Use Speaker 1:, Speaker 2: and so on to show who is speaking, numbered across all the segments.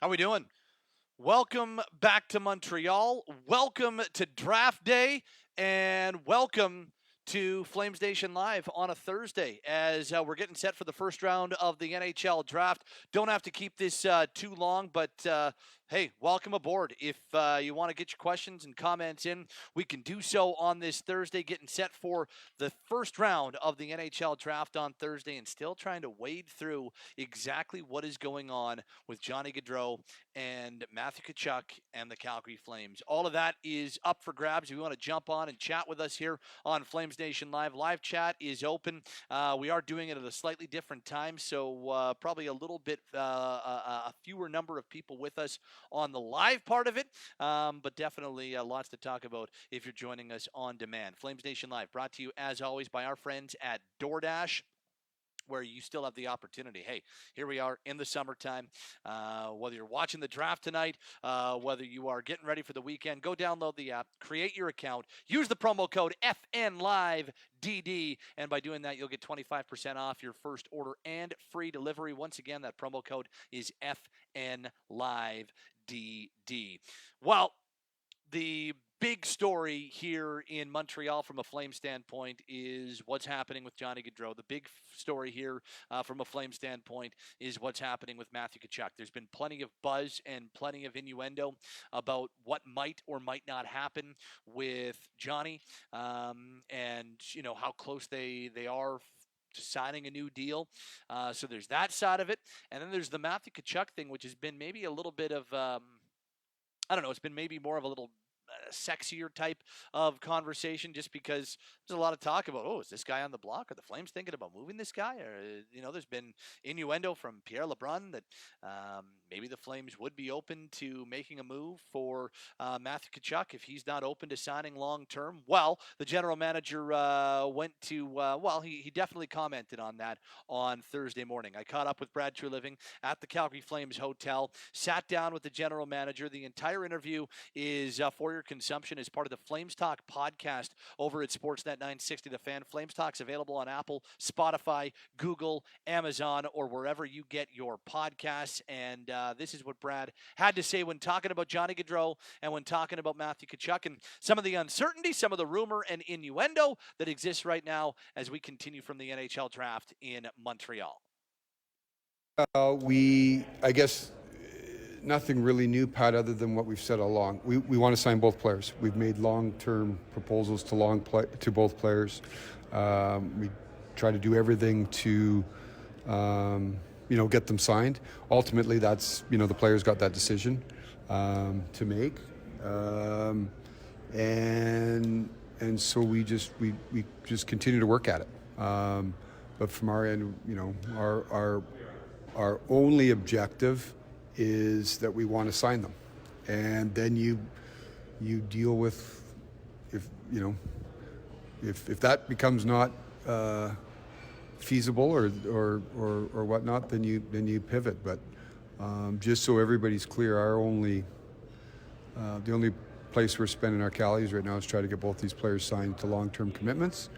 Speaker 1: How we doing? Welcome back to Montreal. Welcome to Draft Day, and welcome to FlamesNation Live on a Thursday as we're getting set for the first round of the NHL Draft. Don't have to keep this too long, but hey, welcome aboard. If you want to get your questions and comments in, we can do so on this Thursday, getting set for the first round of the NHL Draft on Thursday, and still trying to wade through exactly what is going on with Johnny Gaudreau and Matthew Tkachuk and the Calgary Flames. All of that is up for grabs. If you want to jump on and chat with us here on FlamesNation Live, live chat is open. We are doing it at a slightly different time, so probably a little bit a fewer number of people with us on the live part of it, but definitely lots to talk about if you're joining us on demand. FlamesNation Live brought to you, as always, by our friends at DoorDash, where you still have the opportunity. Hey, here we are in the summertime. Whether you're watching the draft tonight, whether you are getting ready for the weekend, go download the app, create your account, use the promo code FNLiveDD, and by doing that, you'll get 25% off your first order and free delivery. Once again, that promo code is FNLiveDD. Well, the big story here in Montreal from a Flame standpoint is what's happening with Johnny Gaudreau. The big story here from a Flame standpoint is what's happening with Matthew Tkachuk. There's been plenty of buzz and plenty of innuendo about what might or might not happen with Johnny, and how close they are to signing a new deal. So there's that side of it, and then there's the Matthew Tkachuk thing, which has been maybe a little bit of I don't know. It's been maybe more of a little sexier type of conversation, just because there's a lot of talk about, oh, is this guy on the block? Are the Flames thinking about moving this guy? Or there's been innuendo from Pierre LeBrun that maybe the Flames would be open to making a move for Matthew Tkachuk if he's not open to signing long term. Well, the general manager went to he definitely commented on that on Thursday morning. I caught up with Brad Treliving at the Calgary Flames hotel, sat down with the general manager. The entire interview is for your consumption as part of the Flames Talk podcast over at Sportsnet 960 The Fan. Flames Talk's available on Apple, Spotify, Google, Amazon, or wherever you get your podcasts. And this is what Brad had to say when talking about Johnny Gaudreau and when talking about Matthew Tkachuk and some of the uncertainty, some of the rumor and innuendo that exists right now as we continue from the NHL draft in Montreal.
Speaker 2: I guess, nothing really new, Pat, other than what we've said all along. We want to sign both players. We've made long-term proposals to both players. We try to do everything to, get them signed. Ultimately, that's, the players got that decision to make. And so we just continue to work at it. But from our end, our only objective is that we want to sign them, and then you deal with if that becomes not feasible or whatnot, then you pivot. But just so everybody's clear, the only place we're spending our calories right now is try to get both these players signed to long-term commitments,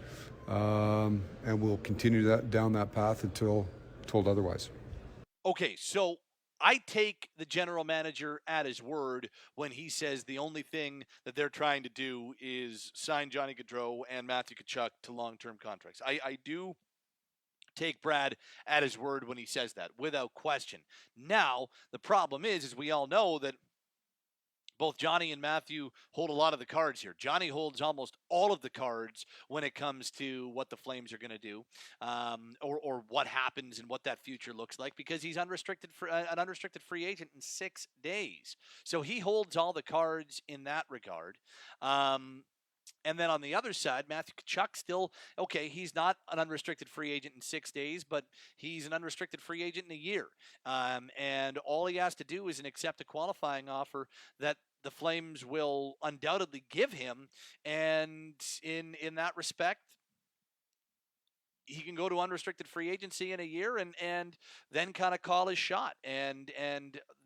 Speaker 2: and we'll continue down that path until told otherwise.
Speaker 1: Okay, so I take the general manager at his word when he says the only thing that they're trying to do is sign Johnny Gaudreau and Matthew Tkachuk to long-term contracts. I do take Brad at his word when he says that, without question. Now, the problem is we all know that both Johnny and Matthew hold a lot of the cards here. Johnny holds almost all of the cards when it comes to what the Flames are going to do, or what happens and what that future looks like, because he's an unrestricted free agent in 6 days. So he holds all the cards in that regard. And then on the other side, Matthew Tkachuk still, okay, he's not an unrestricted free agent in 6 days, but he's an unrestricted free agent in a year. And all he has to do is accept a qualifying offer that the Flames will undoubtedly give him. And in that respect, he can go to unrestricted free agency in a year and then kind of call his shot. And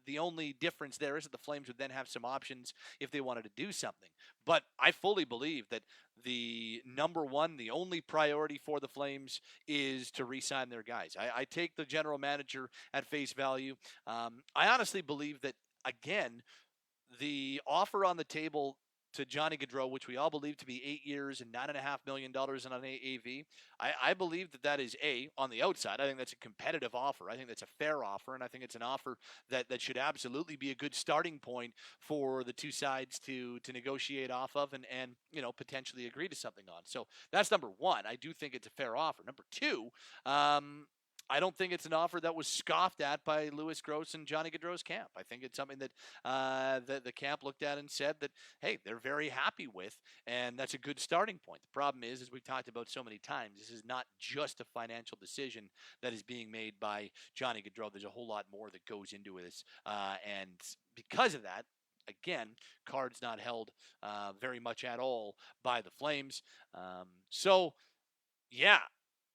Speaker 1: the only difference there is that the Flames would then have some options if they wanted to do something. But I fully believe that the number one, the only priority for the Flames is to re-sign their guys. I take the general manager at face value. I honestly believe that, again, the offer on the table to Johnny Gaudreau, which we all believe to be 8 years and $9.5 million on an AAV, I believe that is on the outside. I think that's a competitive offer. I think that's a fair offer, and I think it's an offer that should absolutely be a good starting point for the two sides to negotiate off of and potentially agree to something on. So that's number one. I do think it's a fair offer. Number two, I don't think it's an offer that was scoffed at by Louis Gross and Johnny Gaudreau's camp. I think it's something that the camp looked at and said that, hey, they're very happy with, and that's a good starting point. The problem is, as we've talked about so many times, this is not just a financial decision that is being made by Johnny Gaudreau. There's a whole lot more that goes into this, and because of that, again, cards not held very much at all by the Flames. Yeah,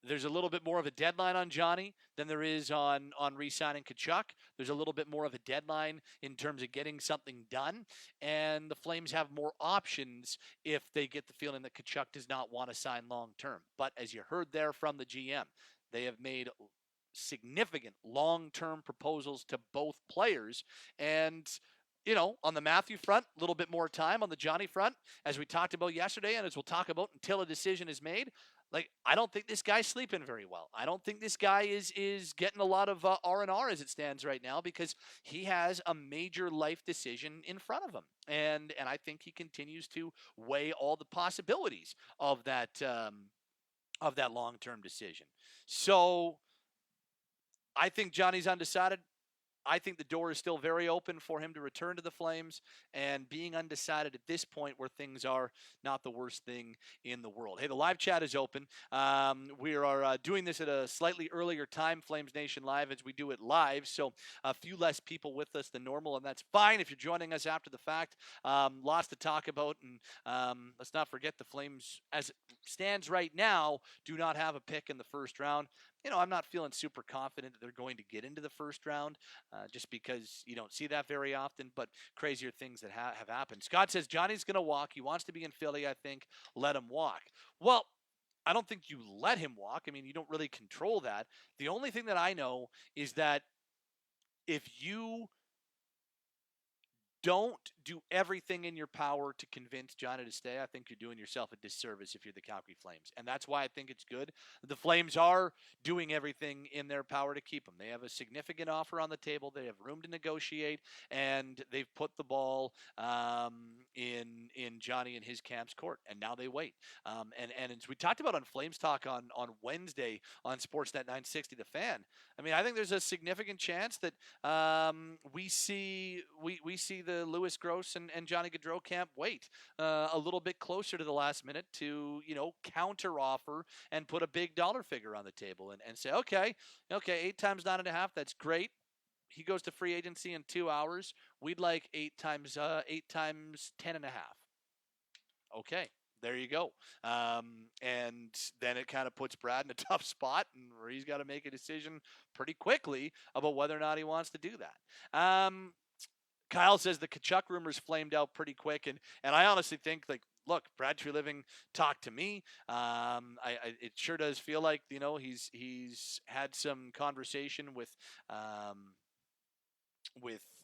Speaker 1: there's a little bit more of a deadline on Johnny than there is on re-signing Tkachuk. There's a little bit more of a deadline in terms of getting something done, and the Flames have more options if they get the feeling that Tkachuk does not want to sign long-term. But as you heard there from the GM, they have made significant long-term proposals to both players, and on the Matthew front, a little bit more time. On the Johnny front, as we talked about yesterday, and as we'll talk about until a decision is made, I don't think this guy's sleeping very well. I don't think this guy is getting a lot of R&R as it stands right now, because he has a major life decision in front of him, and I think he continues to weigh all the possibilities of that long-term decision. So I think Johnny's undecided. I think the door is still very open for him to return to the Flames, and being undecided at this point where things are, not the worst thing in the world. Hey, the live chat is open. We are doing this at a slightly earlier time, Flames Nation Live, as we do it live, so a few less people with us than normal, and that's fine if you're joining us after the fact. Lots to talk about, and let's not forget the Flames, as it stands right now, do not have a pick in the first round. I'm not feeling super confident that they're going to get into the first round, just because you don't see that very often, but crazier things that have happened. Scott says Johnny's going to walk. He wants to be in Philly, I think. Let him walk. Well, I don't think you let him walk. I mean, you don't really control that. The only thing that I know is that if you don't do everything in your power to convince Johnny to stay, I think you're doing yourself a disservice if you're the Calgary Flames. And that's why I think it's good. The Flames are doing everything in their power to keep him. They have a significant offer on the table. They have room to negotiate, and they've put the ball in Johnny and his camp's court. And now they wait. And as we talked about on Flames Talk on Wednesday on Sportsnet 960 The Fan, I mean, I think there's a significant chance that we see the Louis Gross and Johnny Gaudreau camp wait a little bit closer to the last minute to counter offer and put a big dollar figure on the table and say, okay, 8 times 9.5, that's great. He goes to free agency in 2 hours. We'd like 8 times 10.5. Okay. There you go. And then it kind of puts Brad in a tough spot, and where he's got to make a decision pretty quickly about whether or not he wants to do that. Kyle says the Tkachuk rumors flamed out pretty quick, and I honestly think, look, Brad Treliving talked to me. It sure does feel like he's had some conversation with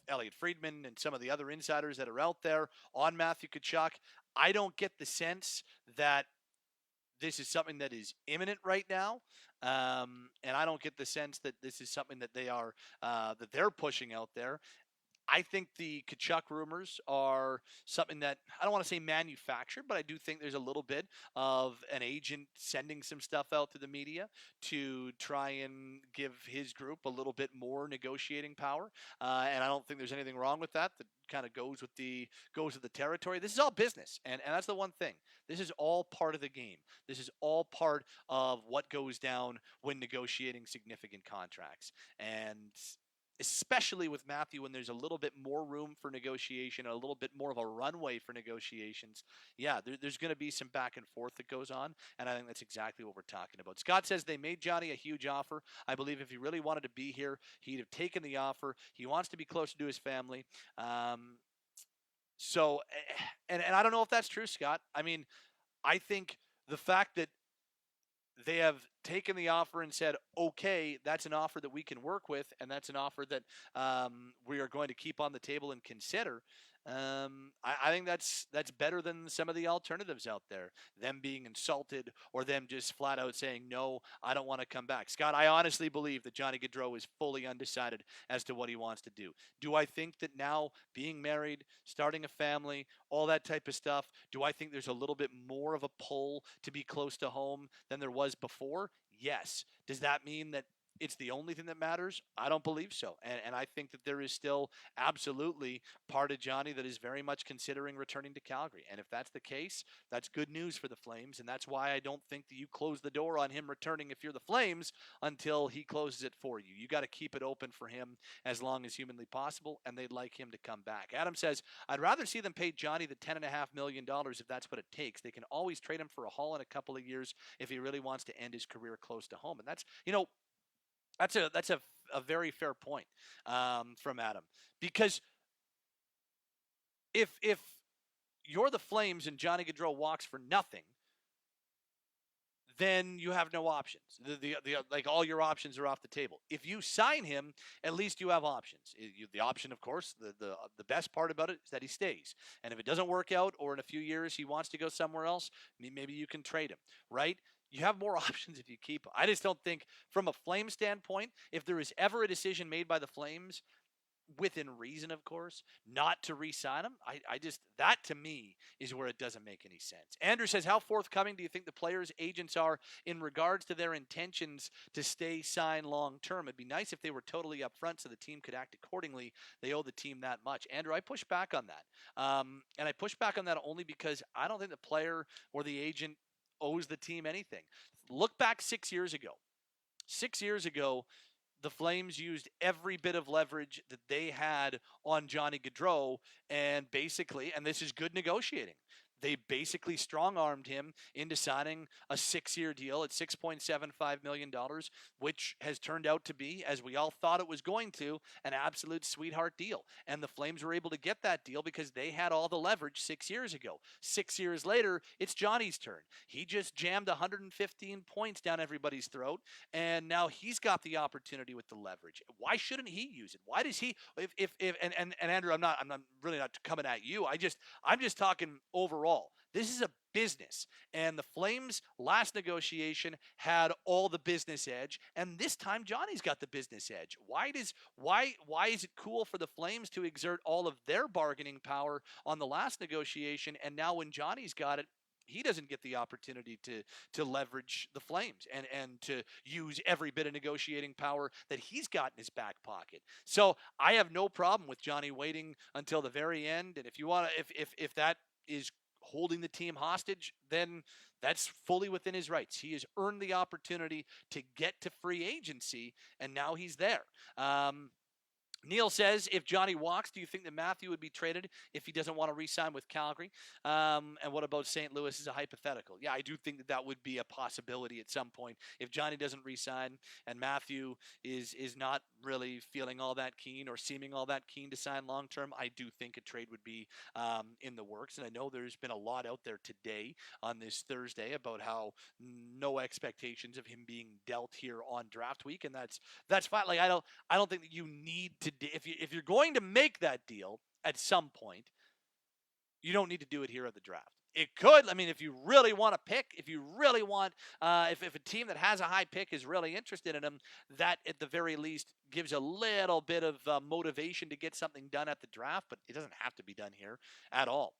Speaker 1: Elliot Friedman and some of the other insiders that are out there on Matthew Tkachuk. I don't get the sense that this is something that is imminent right now, and I don't get the sense that this is something that they're pushing out there. I think the Tkachuk rumors are something that I don't want to say manufactured, but I do think there's a little bit of an agent sending some stuff out to the media to try and give his group a little bit more negotiating power. And I don't think there's anything wrong with that. That kind of goes with the territory. This is all business, and that's the one thing. This is all part of the game. This is all part of what goes down when negotiating significant contracts. And especially with Matthew when there's a little bit more room for negotiation, a little bit more of a runway for negotiations, yeah, there's going to be some back and forth that goes on, and I think that's exactly what we're talking about. Scott says they made Johnny a huge offer. I believe if he really wanted to be here, he'd have taken the offer. He wants to be closer to his family. So, and I don't know if that's true, Scott. I mean, I think the fact that they have taken the offer and said, okay, that's an offer that we can work with, and that's an offer that we are going to keep on the table and consider. I think that's better than some of the alternatives out there, them being insulted or them just flat out saying, no, I don't want to come back. Scott, I honestly believe that Johnny Gaudreau is fully undecided as to what he wants to do. Do I think that now being married, starting a family, all that type of stuff, do I think there's a little bit more of a pull to be close to home than there was before? Yes. Does that mean that it's the only thing that matters? I don't believe so. And I think that there is still absolutely part of Johnny that is very much considering returning to Calgary. And if that's the case, that's good news for the Flames. And that's why I don't think that you close the door on him returning if you're the Flames until he closes it for you. You got to keep it open for him as long as humanly possible, and they'd like him to come back. Adam says, I'd rather see them pay Johnny the $10.5 million if that's what it takes. They can always trade him for a haul in a couple of years if he really wants to end his career close to home. And that's, that's a very fair point from Adam, because if you're the Flames and Johnny Gaudreau walks for nothing, then you have no options. Like all your options are off the table. If you sign him, at least you have options. The option, of course, the best part about it is that he stays. And if it doesn't work out, or in a few years he wants to go somewhere else, maybe you can trade him, right? You have more options if you keep him. I just don't think, from a Flame standpoint, if there is ever a decision made by the Flames, within reason, of course, not to re-sign him, I just, that to me is where it doesn't make any sense. Andrew says, how forthcoming do you think the players' agents are in regards to their intentions to stay signed long-term? It'd be nice if they were totally upfront so the team could act accordingly. They owe the team that much. Andrew, I push back on that. And I push back on that only because I don't think the player or the agent owes the team anything. Look back 6 years ago. 6 years ago, the Flames used every bit of leverage that they had on Johnny Gaudreau, and basically, and this is good negotiating, they basically strong-armed him into signing a 6-year deal at $6.75 million, which has turned out to be, as we all thought it was going to, an absolute sweetheart deal. And the Flames were able to get that deal because they had all the leverage 6 years ago. 6 years later, it's Johnny's turn. He just jammed 115 points down everybody's throat, and now he's got the opportunity with the leverage. Why shouldn't he use it? Why does he, if and Andrew, I'm really not coming at you. I'm just talking overall. This is a business, and the Flames' last negotiation had all the business edge, and this time Johnny's got the business edge. Why is it cool for the Flames to exert all of their bargaining power on the last negotiation, and now when Johnny's got it, he doesn't get the opportunity to leverage the Flames and to use every bit of negotiating power that he's got in his back pocket? So I have no problem with Johnny waiting until the very end, and if you want to, if that is holding the team hostage, then that's fully within his rights. He has earned the opportunity to get to free agency, and now he's there. Neil says, if Johnny walks, do you think that Matthew would be traded if he doesn't want to re-sign with Calgary? And what about St. Louis as a hypothetical? Yeah, I do think that would be a possibility at some point. If Johnny doesn't re-sign and Matthew is not really feeling all that keen or seeming all that keen to sign long-term, I do think a trade would be in the works. And I know there's been a lot out there today on this Thursday about how no expectations of him being dealt here on draft week, and that's fine. Like I don't think that you need to, if you're going to make that deal at some point, you don't need to do it here at the draft. It could, I mean, if you really want to pick, if you really want, if a team that has a high pick is really interested in him, that at the very least gives a little bit of motivation to get something done at the draft, but it doesn't have to be done here at all.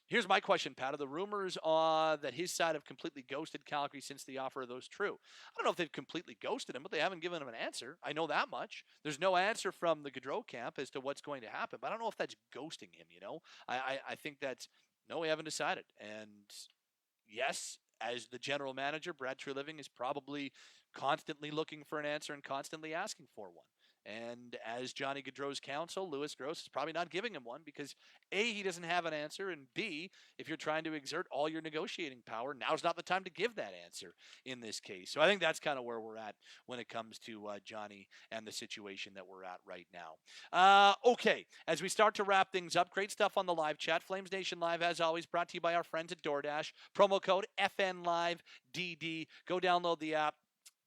Speaker 1: Here's my question, Pat. Are the rumors that his side have completely ghosted Calgary since the offer, are those true? I don't know if they've completely ghosted him, but they haven't given him an answer. I know that much. There's no answer from the Gaudreau camp as to what's going to happen, but I don't know if that's ghosting him, I think that's, no, we haven't decided. And yes, as the general manager, Brad Treliving is probably constantly looking for an answer and constantly asking for one. And as Johnny Gaudreau's counsel, Louis Gross is probably not giving him one because A, he doesn't have an answer, and B, if you're trying to exert all your negotiating power, now's not the time to give that answer in this case. So I think that's kind of where we're at when it comes to Johnny and the situation that we're at right now. Okay, as we start to wrap things up, great stuff on the live chat. Flames Nation Live, as always, brought to you by our friends at DoorDash. Promo code FNLiveDD. Go download the app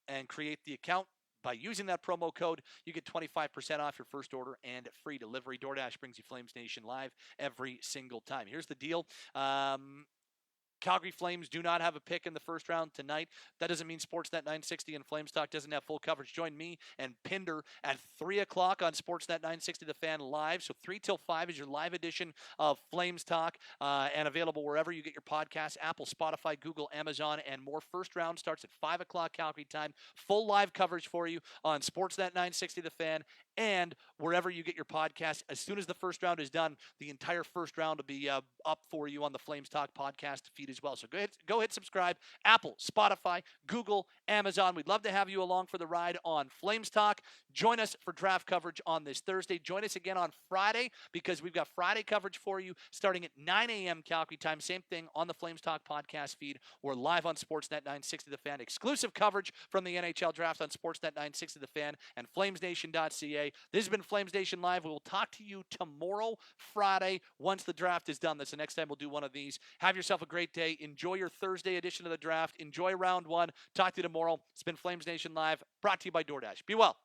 Speaker 1: and create the account. By using that promo code, you get 25% off your first order and free delivery. DoorDash brings you Flames Nation Live every single time. Here's the deal. Calgary Flames do not have a pick in the first round tonight. That doesn't mean Sportsnet 960 and Flames Talk doesn't have full coverage. Join me and Pinder at 3 o'clock on Sportsnet 960 The Fan Live. So 3 till 5 is your live edition of Flames Talk and available wherever you get your podcasts, Apple, Spotify, Google, Amazon, and more. First round starts at 5 o'clock Calgary time. Full live coverage for you on Sportsnet 960 The Fan and wherever you get your podcast. As soon as the first round is done, the entire first round will be up for you on the Flames Talk podcast feed as well. So go hit subscribe. Apple, Spotify, Google, Amazon. We'd love to have you along for the ride on Flames Talk. Join us for draft coverage on this Thursday. Join us again on Friday because we've got Friday coverage for you starting at 9 a.m. Calgary time. Same thing on the Flames Talk podcast feed. We're live on Sportsnet 960 The Fan. Exclusive coverage from the NHL Draft on Sportsnet 960 The Fan and FlamesNation.ca. This has been Flames Nation Live. We will talk to you tomorrow, Friday, once the draft is done. That's the next time we'll do one of these. Have yourself a great day. Enjoy your Thursday edition of the draft. Enjoy round one. Talk to you tomorrow. It's been Flames Nation Live, brought to you by DoorDash. Be well.